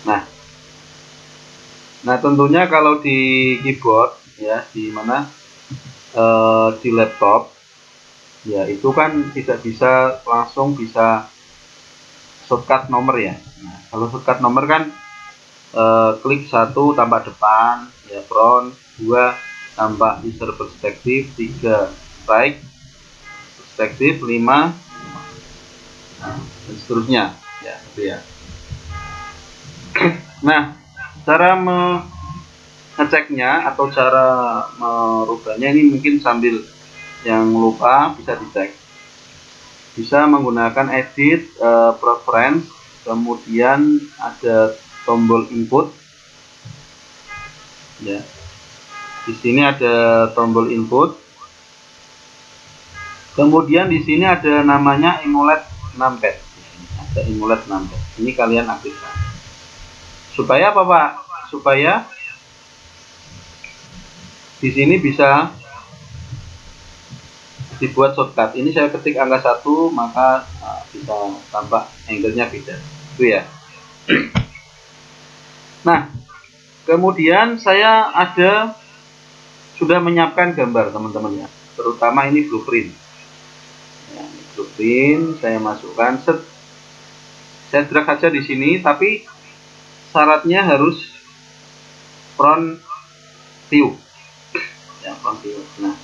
Nah, tentunya kalau di keyboard ya, di mana di laptop ya, itu kan tidak bisa langsung bisa shortcut nomor ya. Nah, kalau shortcut nomor kan klik 1 tambah depan ya, front, 2 tambah insert perspektif, 3 right perspektif, 5 dan seterusnya ya, gitu ya. Nah, cara ngeceknya atau cara merubahnya ini mungkin sambil yang lupa bisa dicek. Bisa menggunakan edit, preference, kemudian ada tombol input ya. Di sini ada tombol input. Kemudian di sini ada namanya emulate numpad. Ada emulate numpad. Ini kalian aktifkan. Supaya apa, Pak? Supaya di sini bisa dibuat shortcut. Ini saya ketik angka 1, maka bisa tambah angle-nya beda. Itu ya. Nah, kemudian saya sudah menyiapkan gambar, teman-teman ya. Terutama ini blueprint. Ya, ini blueprint saya masukkan. Saya drag saja di sini, tapi syaratnya harus front view. Ya, front view. Nah,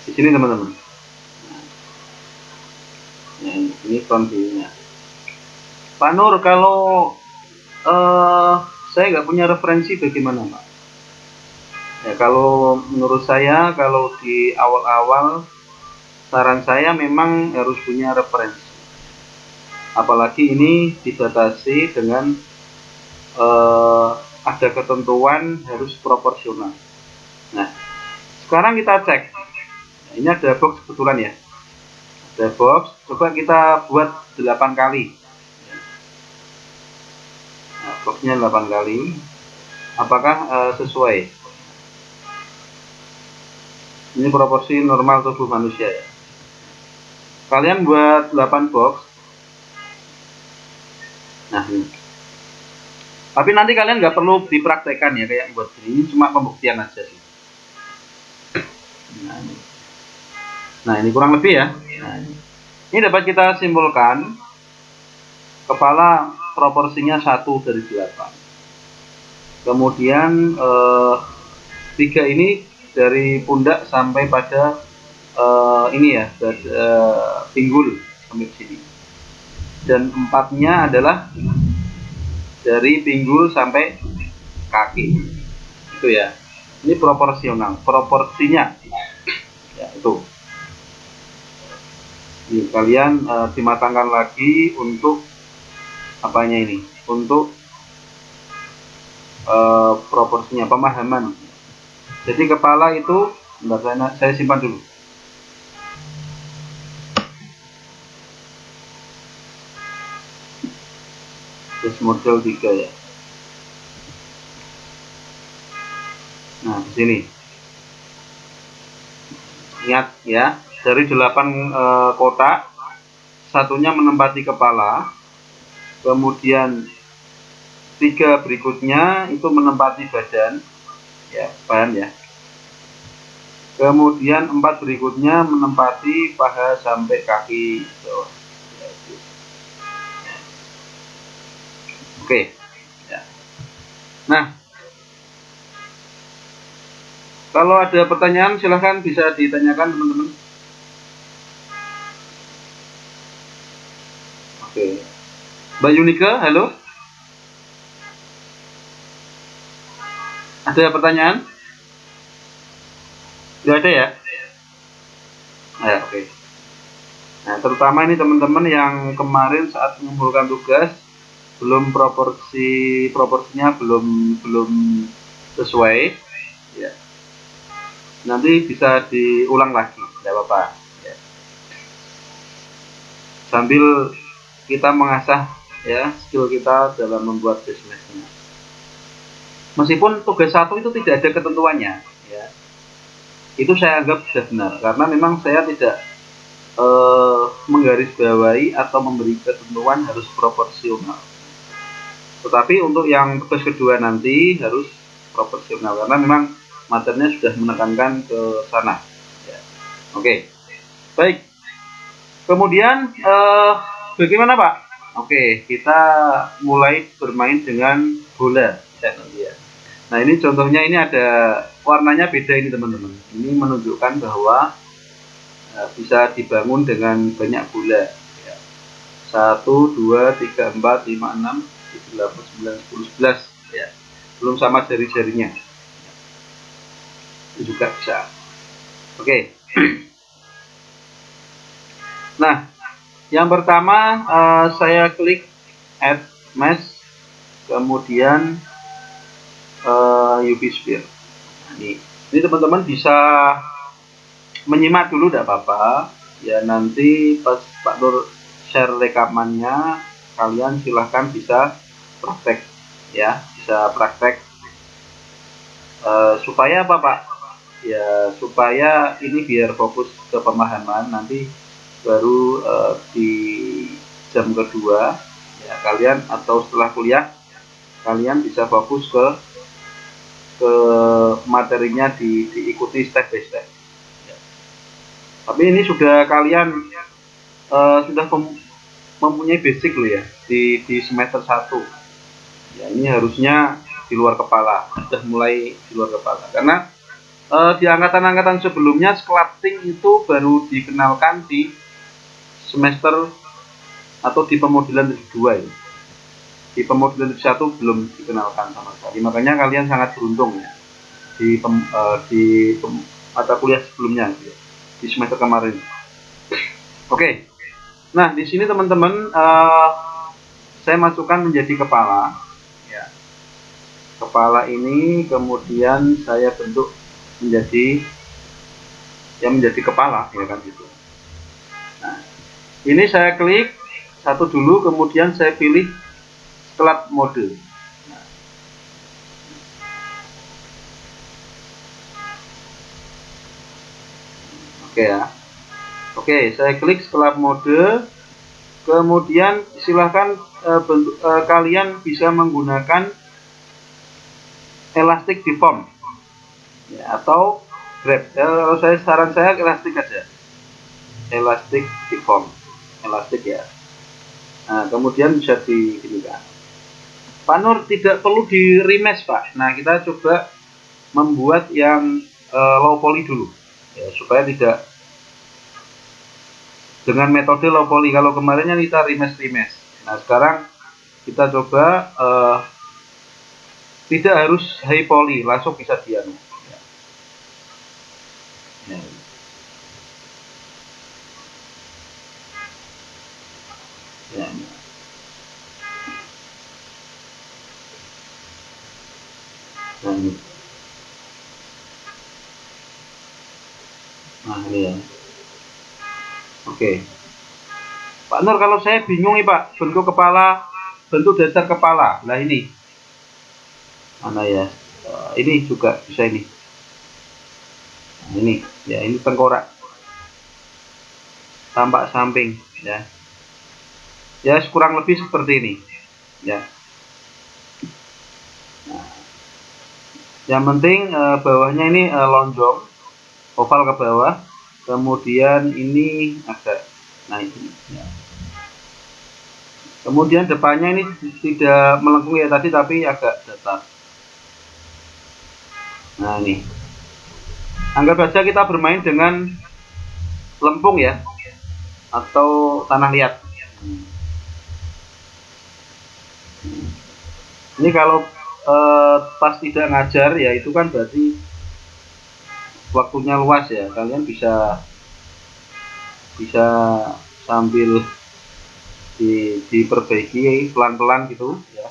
di sini teman-teman. Nah, ya, ini front view-nya. Pak Nur, kalau saya nggak punya referensi bagaimana, Pak? Ya, kalau menurut saya, kalau di awal-awal, saran saya memang harus punya referensi. Apalagi ini dibatasi dengan ada ketentuan harus proporsional. Nah, sekarang kita cek. Nah, ini ada box kebetulan ya. Ada box, coba kita buat 8 kali. Nah, boxnya 8 kali. Apakah sesuai? Ini proporsi normal tubuh manusia ya. Kalian buat 8 box. Nah, ini. Tapi nanti kalian nggak perlu dipraktekkan ya kayak buat ini cuma pembuktian aja sih. Nah, ini kurang lebih ya. Nah, ini dapat kita simpulkan kepala proporsinya 1/8. Kemudian 3 ini dari pundak sampai pada ini ya, pinggul sampai sini. Dan 4-nya adalah dari pinggul sampai kaki. Itu ya. Ini proporsional, proporsinya. Ya, itu. Ini kalian dimatangkan lagi untuk apanya ini? Untuk proporsinya, pemahaman. Jadi kepala itu, saya simpan dulu. Terus model 3 ya. Nah, di sini. Ingat ya, dari 8 kotak, satunya menempati kepala, kemudian 3 berikutnya itu menempati badan, ya, paham ya. Kemudian 4 berikutnya menempati paha sampai kaki bawah. Oke. Ya. Nah, kalau ada pertanyaan silahkan bisa ditanyakan teman-teman. Oke. Mbak Yunika, halo. Ada pertanyaan? Tidak ada ya? Ya, oke. Nah, terutama ini teman-teman yang kemarin saat mengumpulkan tugas belum proporsinya belum sesuai ya. Nanti bisa diulang lagi, tidak apa-apa ya. Sambil kita mengasah ya skill kita dalam membuat bisnisnya. Meskipun tugas 1 itu tidak ada ketentuannya ya. Itu saya anggap sudah benar karena memang saya tidak menggarisbawahi atau memberi ketentuan harus proporsional. Tetapi untuk yang tugas kedua nanti harus proporsional karena memang materinya sudah menekankan ke sana. Ya. Oke, baik. Kemudian bagaimana Pak? Oke, kita mulai bermain dengan bola. Ya. Nah ini contohnya, ini ada warnanya beda ini teman-teman. Ini menunjukkan bahwa bisa dibangun dengan banyak bola. Ya. 1, 2, 3, 4, 5, 6, 7, 8, 9, 10, 11. Ya. Belum sama jari-jarinya. Itu juga bisa. Oke. Nah, yang pertama saya klik Add Mesh, kemudian UV Sphere. Ini teman-teman bisa menyimak dulu, tidak apa-apa. Ya nanti pas Pak Nur share rekamannya, kalian silahkan bisa praktek, ya, bisa praktek supaya apa Pak? Ya supaya ini biar fokus ke pemahaman, nanti baru di jam kedua ya kalian atau setelah kuliah kalian bisa fokus ke materinya, diikuti step by step. Ya. Tapi ini sudah kalian sudah mempunyai basic loh ya di semester 1. Ya ini harusnya di luar kepala, sudah mulai di luar kepala karena di angkatan-angkatan sebelumnya sculpting itu baru dikenalkan di semester atau di pemodelan 2 ya. Di pemodelan 1 belum dikenalkan sama sekali. Makanya kalian sangat beruntung ya di mata kuliah sebelumnya ya, di semester kemarin. Oke. Nah, di sini teman-teman saya masukkan menjadi kepala ya. Kepala ini kemudian saya bentuk menjadi kepala ya kan gitu. Nah, ini saya klik satu dulu, kemudian saya pilih sculpt mode. Nah. Oke ya. Oke, saya klik sculpt mode. Kemudian silahkan kalian bisa menggunakan elastic deform ya, atau grab. Kalau saran saya elastic aja. Elastic deform. Elastic ya. Nah, kemudian bisa diginikan. Pak Nur tidak perlu di remesh Pak. Nah kita coba membuat yang low poly dulu ya, supaya tidak dengan metode low poly. Kalau kemarinnya kita remesh. Nah sekarang kita coba tidak harus high poly, langsung bisa dianu ya. Ya. Ya. Nah ini ya. Oke Pak Nur, kalau saya bingung nih Pak, bentuk kepala, bentuk dasar kepala. Nah ini mana ya, ini juga bisa ini. Nah, ini ya, ini tengkorak tampak samping ya. Ya kurang lebih seperti ini ya. Nah, yang penting bawahnya ini lonjong, oval ke bawah, kemudian ini agak naik ya. Kemudian depannya ini tidak melengkung ya tadi, tapi agak datar. Nah ini, anggap saja kita bermain dengan lempung ya, atau tanah liat. Ini kalau pas tidak ngajar ya, itu kan berarti waktunya luas ya, kalian bisa sambil diperbaiki pelan-pelan gitu ya,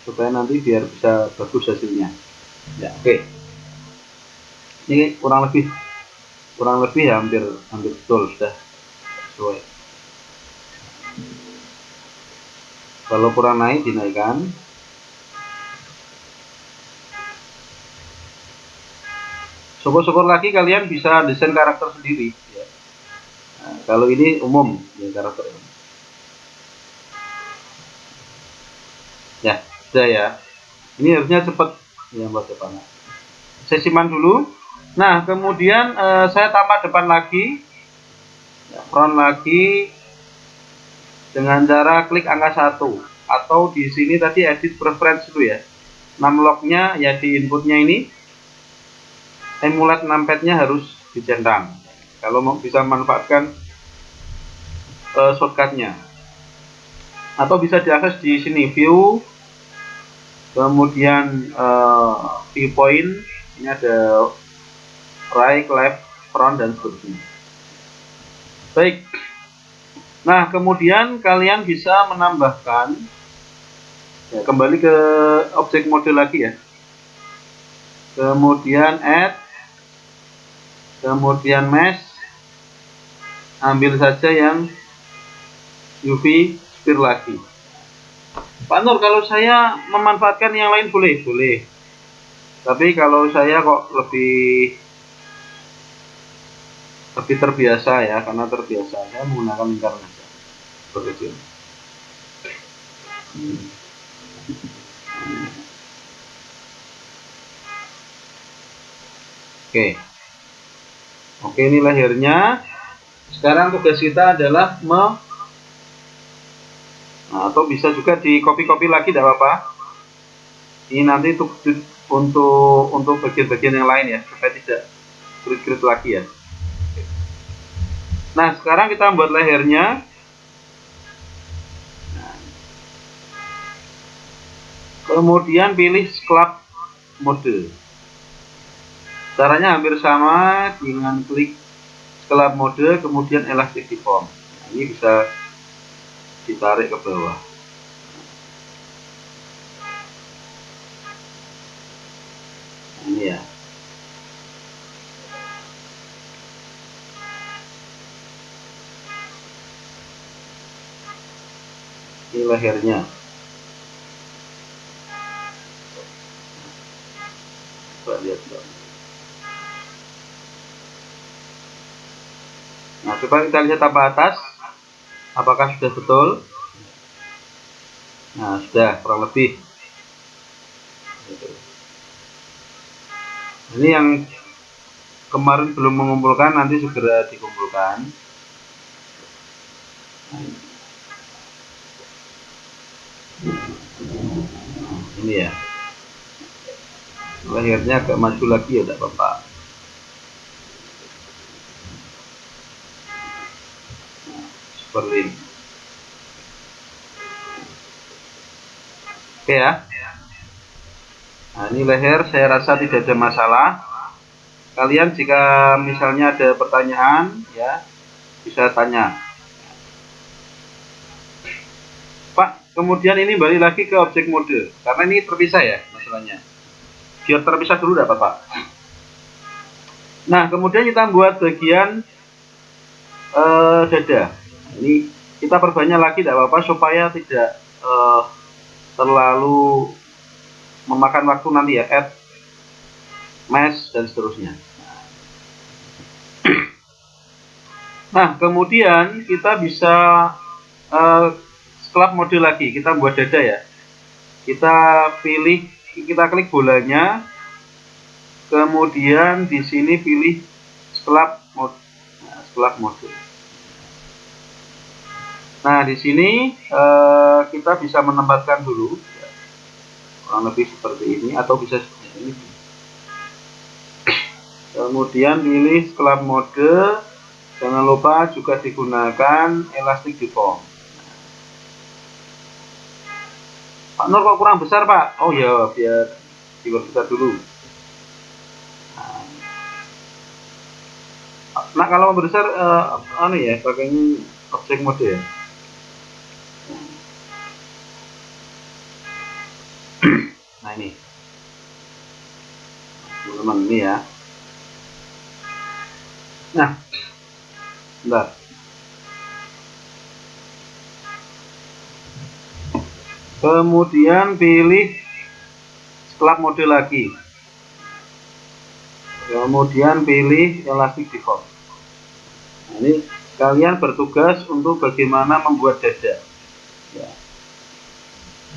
supaya nanti biar bisa bagus hasilnya ya. Oke, ini kurang lebih ya hampir betul, sudah sesuai. Kalau kurang naik dinaikkan. Syukur-syukur lagi kalian bisa desain karakter sendiri ya. Nah, kalau ini umum ya, karakter umum. Ya, sudah ya. Ini harusnya cepat ya buat depan. Saya simpan dulu. Nah, kemudian saya tambah depan lagi, ya, front lagi dengan cara klik angka 1 atau di sini tadi edit preference itu ya. Numlock-nya ya di inputnya ini, emulate numpad-nya harus dicentang. Kalau mau bisa manfaatkan shortcut-nya. Atau bisa diakses di sini view, kemudian viewpoint, ini ada right, left, front dan seterusnya. Baik. Nah, kemudian kalian bisa menambahkan ya, kembali ke objek mode lagi ya. Kemudian add, kemudian mesh, ambil saja yang UV sphere lagi. Pak Nur, kalau saya memanfaatkan yang lain boleh? Boleh. Tapi kalau saya kok lebih terbiasa ya, karena terbiasa saya menggunakan lingkaran saja. Seperti itu. Oke, ini lahirnya. Sekarang tugas kita adalah atau bisa juga di copy lagi, tidak apa-apa. Ini nanti untuk bagian-bagian yang lain ya, supaya tidak sulit-sulit lagi ya. Nah, sekarang kita buat lehernya. Kemudian pilih scalp mode. Caranya hampir sama dengan klik scalp mode, kemudian elastic deform. Nah, ini bisa ditarik ke bawah. Ini ya. Ini lehernya. Coba lihat. Nah, coba kita lihat tambah atas. Apakah sudah betul? Nah, sudah kurang lebih. Ini yang kemarin belum mengumpulkan, nanti segera dikumpulkan. Ini ya. Lahirnya agak maju lagi ya, tidak apa-apa. Seperti ini. Oke ya. Nah, ini leher saya rasa tidak ada masalah. Kalian jika misalnya ada pertanyaan ya, bisa tanya. Pak, kemudian ini balik lagi ke objek mode, karena ini terpisah ya masalahnya. Biar terpisah dulu tidak apa-apa. Nah, kemudian kita buat bagian dada. Ini kita perbanyak lagi tidak apa-apa supaya tidak terlalu memakan waktu nanti ya, add, mesh dan seterusnya. Nah, kemudian kita bisa scalp mode lagi. Kita buat dada ya. Kita pilih, kita klik bolanya, kemudian di sini pilih scalp mode. Nah, scalp mode. Nah, di sini kita bisa menempatkan dulu, ya, kurang lebih seperti ini, atau bisa seperti ini. Kemudian pilih scalp mode. Jangan lupa juga digunakan elastic deform. Pak Nur kok kurang besar Pak? Oh ya, biar diperbesar dulu. Nah, kalau membesar ya, pakainya objek mode ya. Nah ini, teman-teman ini ya. Nah, bentar. Kemudian pilih scalp mode lagi. Kemudian pilih elastic deform. Nah, ini kalian bertugas untuk bagaimana membuat dada. Ya.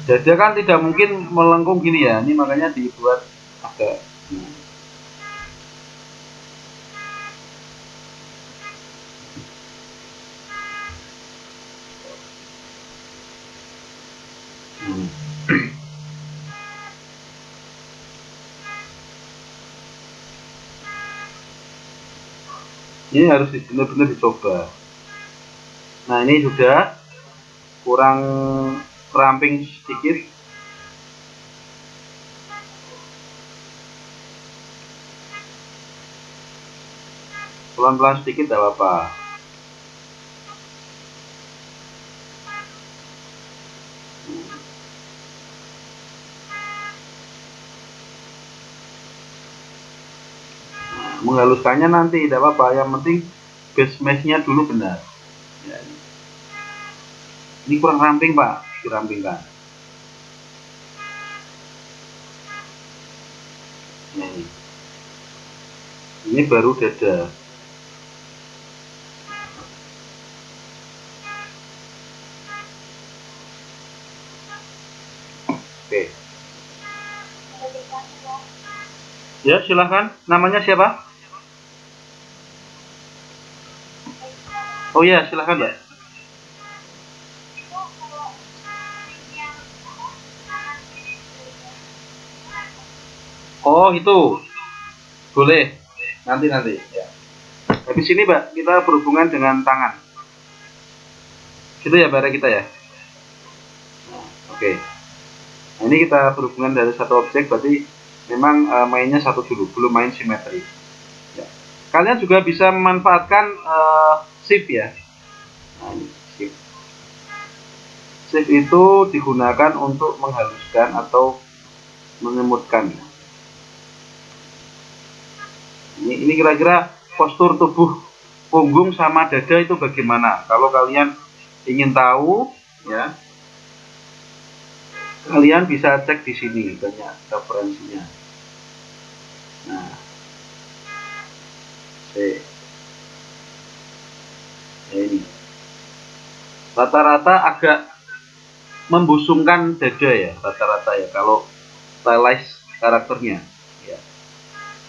Dada kan tidak mungkin melengkung gini ya, ini makanya dibuat agak. Ini harus benar-benar dicoba. Nah, ini sudah kurang ramping sedikit. Pelan-pelan sedikit tidak apa-apa. Menghaluskannya nanti tidak apa-apa, yang penting base mesh-nya dulu benar ya. Ini kurang ramping Pak, dirampingkan. Ini baru dada. Oke ya, silahkan. Namanya siapa? Oh ya, silahkan Mbak. Oh itu boleh nanti ya. Habis ini Mbak, kita berhubungan dengan tangan gitu ya Mbak kita ya. Oke. Nah, ini kita berhubungan dari satu objek, berarti memang mainnya satu dulu, belum main simetri ya. Kalian juga bisa memanfaatkan shift ya. Nah, ini shift. Shift itu digunakan untuk menghaluskan atau mengemutkan. Ini kira-kira postur tubuh punggung sama dada itu bagaimana? Kalau kalian ingin tahu ya, kalian bisa cek di sini, banyak referensinya. Nah, ini rata-rata agak membusungkan dada ya, rata-rata ya kalau stylize karakternya ya.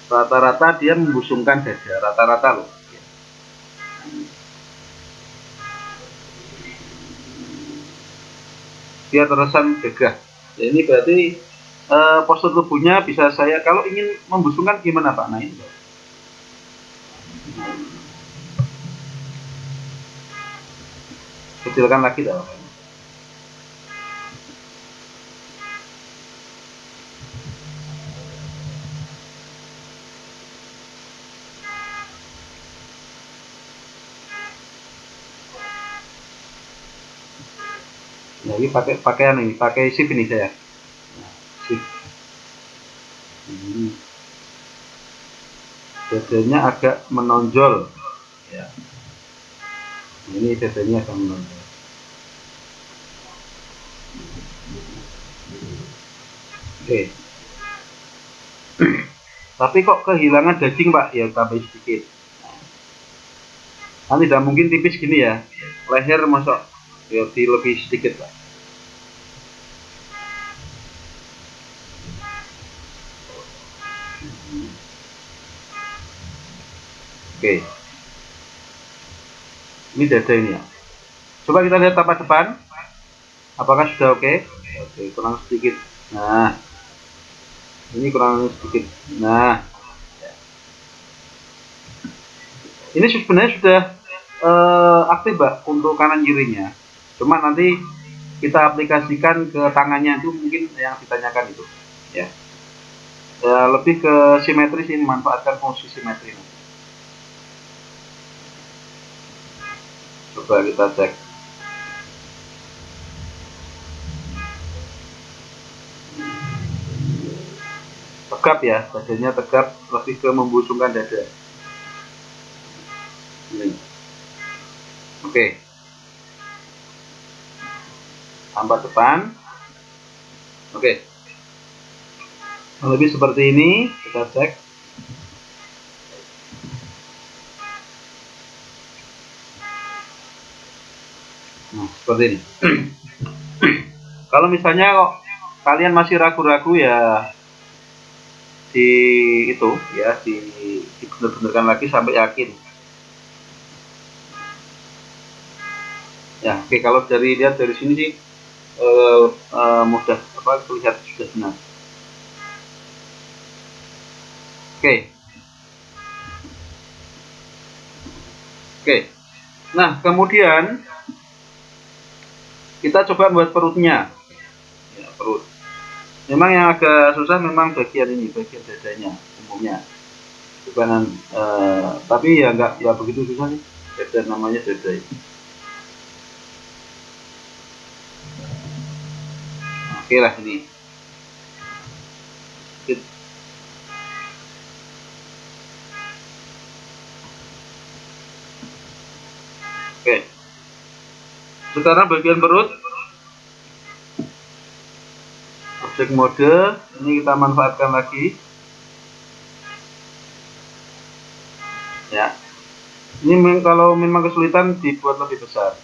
Rata-rata dia membusungkan dada, rata-rata loh ya. Dia terkesan gagah ya, ini berarti postur tubuhnya bisa saya, kalau ingin membusungkan gimana Pak? Nah ini kecilkan lagi dah. Nah, ini pakai pakaian ini, pakai shift ini saya. Shift. Dadanya agak menonjol ya. Ini dadanya agak menonjol. Oke. Tapi kok kehilangan daging Pak? Ya tambah sedikit. Kan tidak mungkin tipis gini ya. Leher masuk ya lebih sedikit Pak. Oke. Ini dada ini ya. Coba kita lihat tapak depan. Apakah sudah oke? Oke, kurang sedikit. Nah, ini kurang sedikit. Nah, ini sebenarnya sudah aktif Mbak untuk kanan kirinya. Cuma nanti kita aplikasikan ke tangannya, itu mungkin yang ditanyakan itu ya. Lebih ke simetris, ini memanfaatkan fungsi simetri. Coba kita cek. Tegap ya, badannya tegap, lebih ke membusungkan dada. Ini. Oke. Tambah depan. Oke. Lebih seperti ini, kita cek. Nah, seperti ini. Kalau misalnya kok kalian masih ragu-ragu ya di itu ya dibener-benerkan lagi sampai yakin. Ya, oke, kalau dari lihat dari sini sih mudah terlihat sudah benar. Oke. Oke. Nah, kemudian kita coba buat perutnya. Ya, perut. Memang yang agak susah memang bagian ini, bagian dadanya umumnya. Bukan, tapi ya nggak ya begitu susah sih. Dada namanya dada. Oke lah ini. Oke. Sekarang bagian perut. Objek mode ini kita manfaatkan lagi. Ya. Ini kalau memang kesulitan dibuat lebih besar.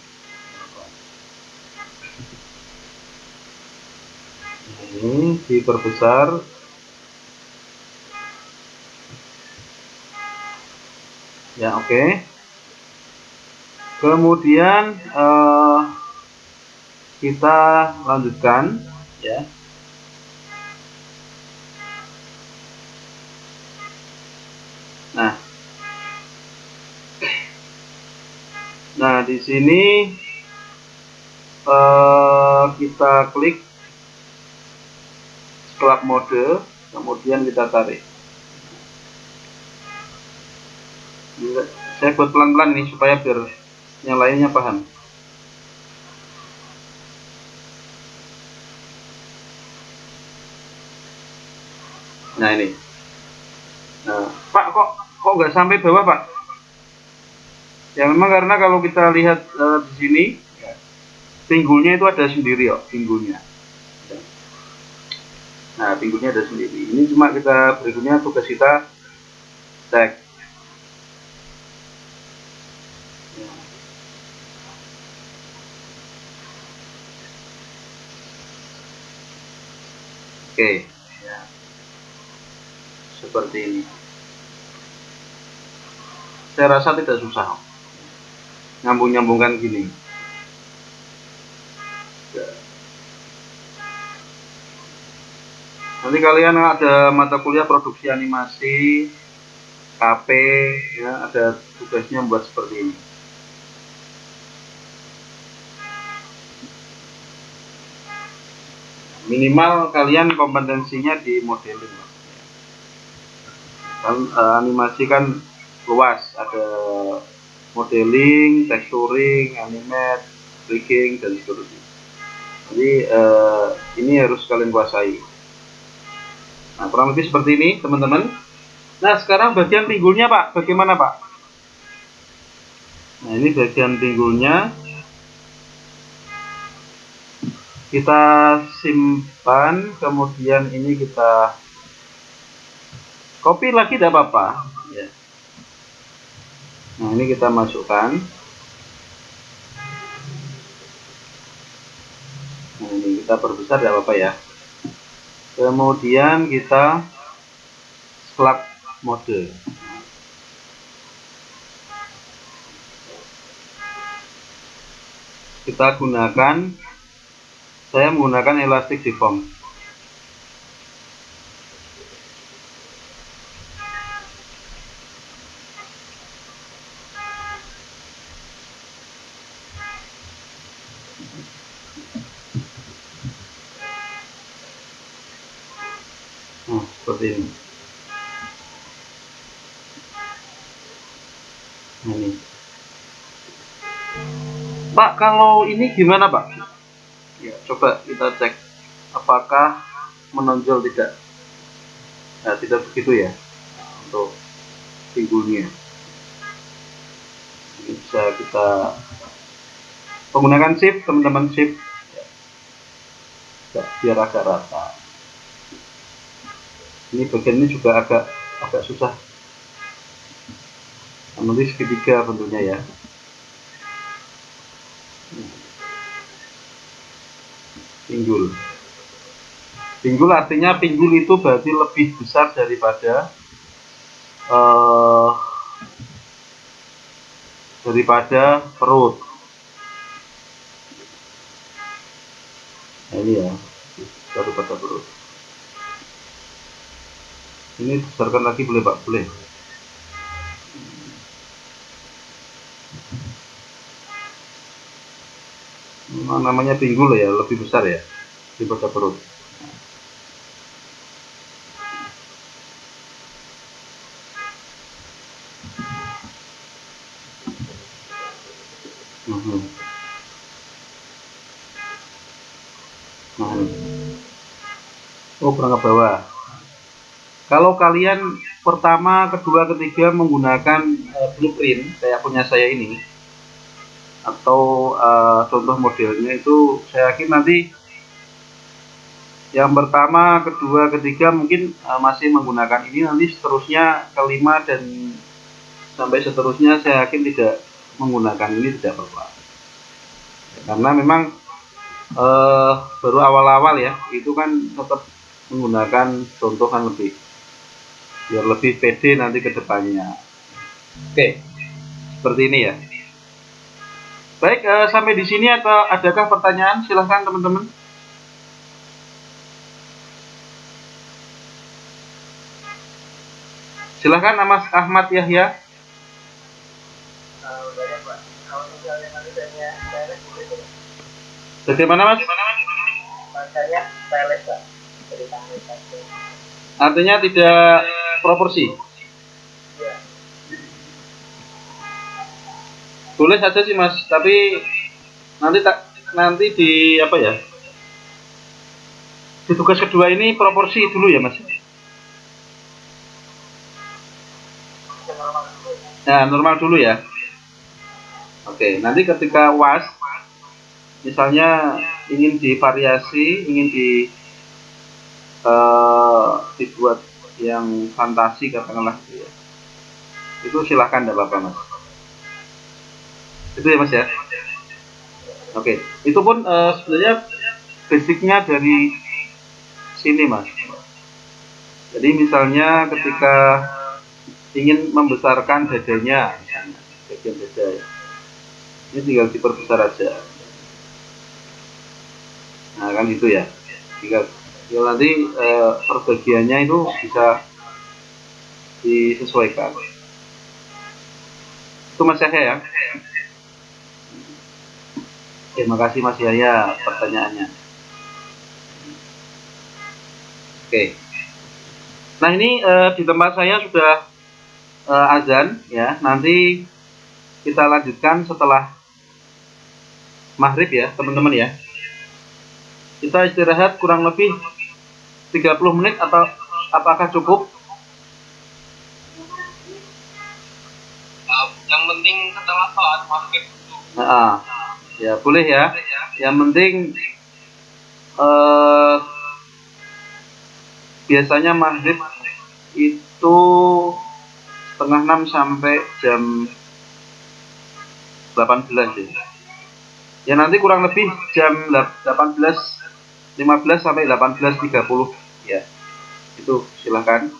Ini diperbesar. Ya, oke. Kemudian kita lanjutkan ya. Nah, di sini kita klik club mode, kemudian kita tarik. Saya buat pelan-pelan nih supaya biar yang lainnya paham. Nah ini. Nah, Pak kok nggak sampai bawah Pak? Ya memang karena kalau kita lihat di sini, pinggulnya itu ada sendiri ya, pinggulnya. Nah, pinggulnya ada sendiri. Ini cuma kita berikutnya tugas kita cek. Oke, ya. Seperti ini. Saya rasa tidak susah nyambung-nyambungkan gini. Nanti kalian ada mata kuliah produksi animasi, KP, ya ada tugasnya buat seperti ini. Minimal kalian kompetensinya di modeling. Kan animasi kan luas, ada modeling, texturing, animate, rigging dan seterusnya. Jadi ini harus kalian kuasai. Nah, kurang lebih seperti ini, teman-teman. Nah, sekarang bagian pinggulnya, Pak. Bagaimana, Pak? Nah, ini bagian pinggulnya. Kita simpan, kemudian ini kita copy lagi, tidak apa-apa. Ya. Nah, ini kita masukkan. Nah, ini kita perbesar, tidak apa-apa ya. Kemudian kita club mode. Kita gunakan, saya menggunakan elastic deform. Nah, seperti ini. Nah, ini. Pak, kalau ini gimana, Pak? Ya, coba kita cek apakah menonjol tidak. Nah, tidak begitu ya untuk pinggulnya. Ini bisa kita menggunakan shift, teman-teman, shift ya, biar agak rata. Ini bagian ini juga agak susah. Nanti segitiga bentuknya ya. Pinggul. Pinggul artinya pinggul itu berarti lebih besar daripada perut. Nah, ini ya, daripada perut. Ini besarkan lagi boleh Pak? Boleh. Nah, namanya pinggul ya, lebih besar ya daripada perut. Nah, oh perangkat bawah. Kalau kalian pertama, kedua, ketiga menggunakan blueprint kayak punya saya ini, atau contoh modelnya itu, saya yakin nanti yang pertama, kedua, ketiga mungkin masih menggunakan ini, nanti seterusnya kelima dan sampai seterusnya saya yakin tidak menggunakan ini, tidak apa-apa. Karena memang baru awal-awal ya, itu kan tetap menggunakan contoh kan lebih biar lebih pede nanti ke depannya. Oke, seperti ini ya. Baik, sampai di sini atau adakah pertanyaan? Silahkan teman-teman. Silahkan Mas Ahmad Yahya. Bagaimana Mas? Artinya tidak proporsi. Boleh saja sih Mas, tapi nanti di apa ya? Di tugas kedua ini proporsi dulu ya Mas. Nah, normal dulu ya. Oke, nanti ketika UAS misalnya ingin divariasi, ingin dibuat yang fantasi katakanlah gitu ya. Itu silahkan, tidak apa-apa Mas. Itu ya Mas ya. Oke, itu pun sebenarnya basicnya dari sini Mas. Jadi misalnya ketika ingin membesarkan dadanya, misalnya bagian dada ya, ini tinggal diperbesar aja. Nah kan itu ya, tinggal nanti perbagiannya itu bisa disesuaikan. Itu Mas Yahya ya. Terima kasih Mas Yahya pertanyaannya. Oke. Nah ini di tempat saya sudah azan ya. Nanti kita lanjutkan setelah maghrib ya teman-teman ya. Kita istirahat kurang lebih 30 menit atau apakah cukup? Yang penting setelah sholat maghrib. Nah, ya boleh ya. Yang penting biasanya maghrib itu setengah 6 sampai jam 18 ya. Ya nanti kurang lebih jam 18.15 sampai 18.30 ya. Itu silahkan.